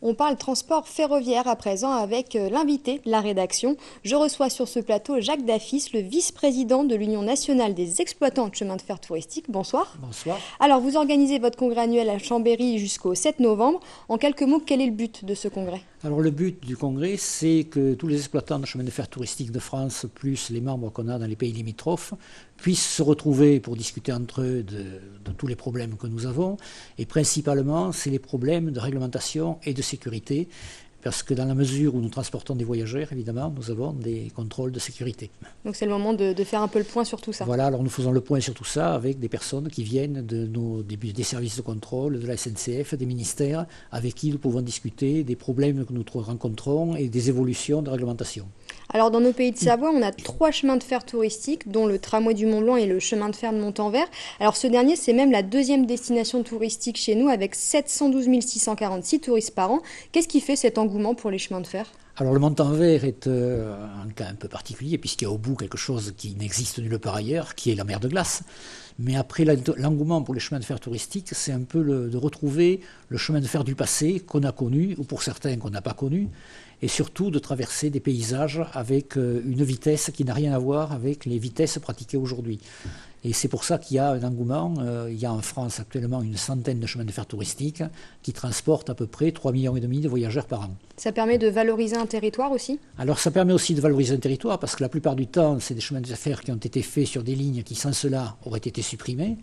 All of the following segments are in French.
On parle transport ferroviaire à présent avec l'invité de la rédaction. Je reçois sur ce plateau Jacques Dafis, le vice-président de l'Union nationale des exploitants de chemins de fer touristiques. Bonsoir. Bonsoir. Alors, vous organisez votre congrès annuel à Chambéry jusqu'au 7 novembre. En quelques mots, quel est le but de ce congrès? Alors le but du congrès, c'est que tous les exploitants de chemins de fer touristiques de France, plus les membres qu'on a dans les pays limitrophes, puissent se retrouver pour discuter entre eux de tous les problèmes que nous avons. Et principalement, c'est les problèmes de réglementation et de sécurité. Parce que dans la mesure où nous transportons des voyageurs, évidemment, nous avons des contrôles de sécurité. Donc c'est le moment de faire un peu le point sur tout ça. Voilà, alors nous faisons le point sur tout ça avec des personnes qui viennent des services de contrôle, de la SNCF, des ministères, avec qui nous pouvons discuter des problèmes que nous rencontrons et des évolutions de réglementation. Alors dans nos pays de Savoie, on a 3 chemins de fer touristiques, dont le tramway du Mont Blanc et le chemin de fer de Montanvert. Alors ce dernier, c'est même la deuxième destination touristique chez nous, avec 712 646 touristes par an. Qu'est-ce qui fait cet engouement pour les chemins de fer ? Alors le Montanvert est un cas un peu particulier, puisqu'il y a au bout quelque chose qui n'existe nulle part ailleurs, qui est la mer de glace. Mais après, l'engouement pour les chemins de fer touristiques, c'est un peu de retrouver le chemin de fer du passé qu'on a connu, ou pour certains qu'on n'a pas connu, et surtout de traverser des paysages avec une vitesse qui n'a rien à voir avec les vitesses pratiquées aujourd'hui. Et c'est pour ça qu'il y a un engouement. Il y a en France actuellement une centaine de chemins de fer touristiques qui transportent à peu près 3,5 millions de voyageurs par an. Ça permet de valoriser un territoire aussi ? Alors ça permet aussi de valoriser un territoire parce que la plupart du temps, c'est des chemins de fer qui ont été faits sur des lignes qui sans cela auraient été supprimées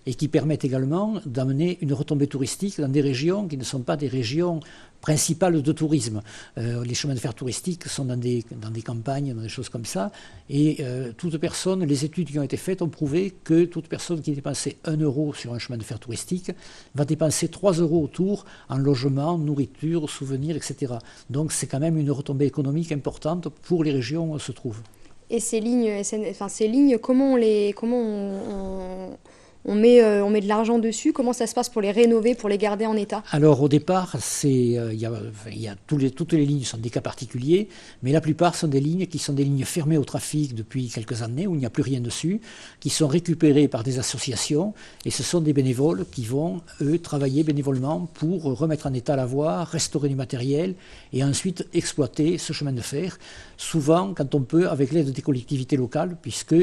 et qui permettent également d'amener une retombée touristique dans des régions qui ne sont pas des régions principales de tourisme. Les chemins de fer touristiques sont dans des campagnes, dans des choses comme ça, et toute personne, les études qui ont été faites ont prouvé que toute personne qui dépensait 1 euro sur un chemin de fer touristique va dépenser 3 euros autour en logement, nourriture, souvenirs, etc. Donc c'est quand même une retombée économique importante pour les régions où on se trouve. Et ces lignes, comment on met de l'argent dessus? Comment ça se passe pour les rénover, pour les garder en état? Alors au départ, toutes les lignes sont des cas particuliers, mais la plupart sont des lignes qui sont des lignes fermées au trafic depuis quelques années, où il n'y a plus rien dessus, qui sont récupérées par des associations, et ce sont des bénévoles qui vont, eux, travailler bénévolement pour remettre en état la voie, restaurer du matériel, et ensuite exploiter ce chemin de fer, souvent quand on peut avec l'aide des collectivités locales, puisque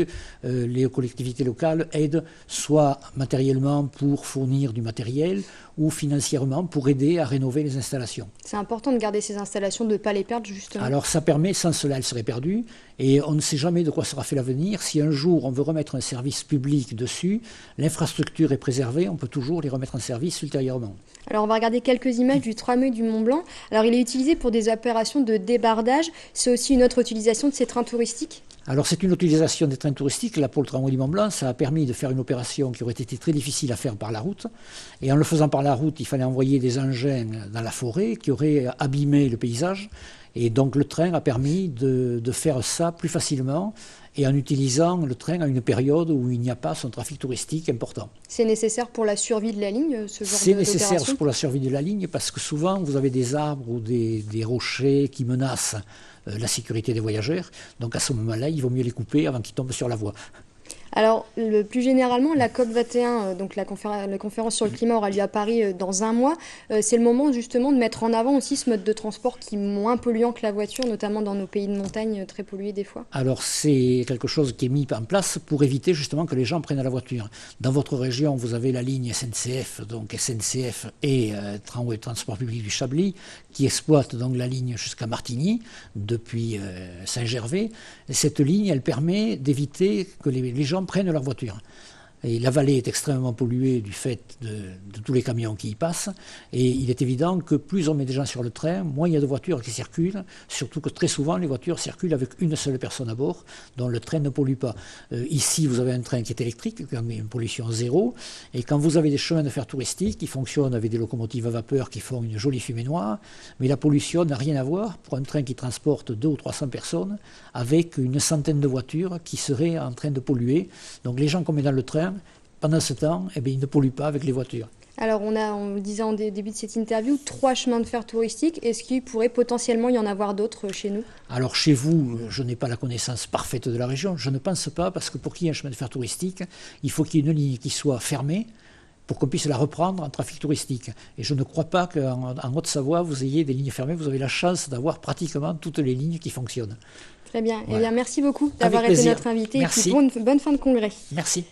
les collectivités locales aident soit matériellement pour fournir du matériel ou financièrement pour aider à rénover les installations. C'est important de garder ces installations, de ne pas les perdre justement. Alors ça permet, sans cela elles seraient perdues, et on ne sait jamais de quoi sera fait l'avenir. Si un jour on veut remettre un service public dessus, l'infrastructure est préservée, on peut toujours les remettre en service ultérieurement. Alors on va regarder quelques images du tramway du Mont Blanc. Alors il est utilisé pour des opérations de débardage, c'est aussi une autre utilisation de ces trains touristiques? Alors c'est une utilisation des trains touristiques. Là pour le tramway du Mont Blanc, ça a permis de faire une opération qui aurait été très difficile à faire par la route. Et en le faisant par la route, il fallait envoyer des engins dans la forêt qui auraient abîmé le paysage. Et donc le train a permis de faire ça plus facilement et en utilisant le train à une période où il n'y a pas son trafic touristique important. C'est nécessaire pour la survie de la ligne, ce genre d'opération? C'est nécessaire pour la survie de la ligne parce que souvent vous avez des arbres ou des rochers qui menacent la sécurité des voyageurs. Donc à ce moment-là, il vaut mieux les couper avant qu'ils tombent sur la voie. Alors, plus généralement, la COP21, donc la conférence sur le climat aura lieu à Paris dans un mois. C'est le moment justement de mettre en avant aussi ce mode de transport qui est moins polluant que la voiture, notamment dans nos pays de montagne très pollués des fois. Alors c'est quelque chose qui est mis en place pour éviter justement que les gens prennent la voiture. Dans votre région, vous avez la ligne SNCF, donc SNCF et Tramway Transport Public du Chablis, qui exploite donc la ligne jusqu'à Martigny, depuis Saint-Gervais. Et cette ligne, elle permet d'éviter que les gens prennent leur voiture. Et la vallée est extrêmement polluée du fait de tous les camions qui y passent. Et il est évident que plus on met des gens sur le train, moins il y a de voitures qui circulent. Surtout que très souvent, les voitures circulent avec une seule personne à bord, dont le train ne pollue pas. Ici, vous avez un train qui est électrique, qui a une pollution zéro. Et quand vous avez des chemins de fer touristiques qui fonctionnent avec des locomotives à vapeur qui font une jolie fumée noire, mais la pollution n'a rien à voir pour un train qui transporte 200 ou 300 personnes avec une centaine de voitures qui seraient en train de polluer. Donc les gens qu'on met dans le train, pendant ce temps, ils ne polluent pas avec les voitures. Alors on disait en début de cette interview, 3 chemins de fer touristiques. Est-ce qu'il pourrait potentiellement y en avoir d'autres chez nous? Alors chez vous, je n'ai pas la connaissance parfaite de la région. Je ne pense pas, parce que pour qu'il y ait un chemin de fer touristique, il faut qu'il y ait une ligne qui soit fermée, pour qu'on puisse la reprendre en trafic touristique. Et je ne crois pas qu'en Haute-Savoie, vous ayez des lignes fermées. Vous avez la chance d'avoir pratiquement toutes les lignes qui fonctionnent. Très bien. Voilà. Eh bien, merci beaucoup d'avoir été notre invité. Merci. Et puis bonne fin de congrès. Merci.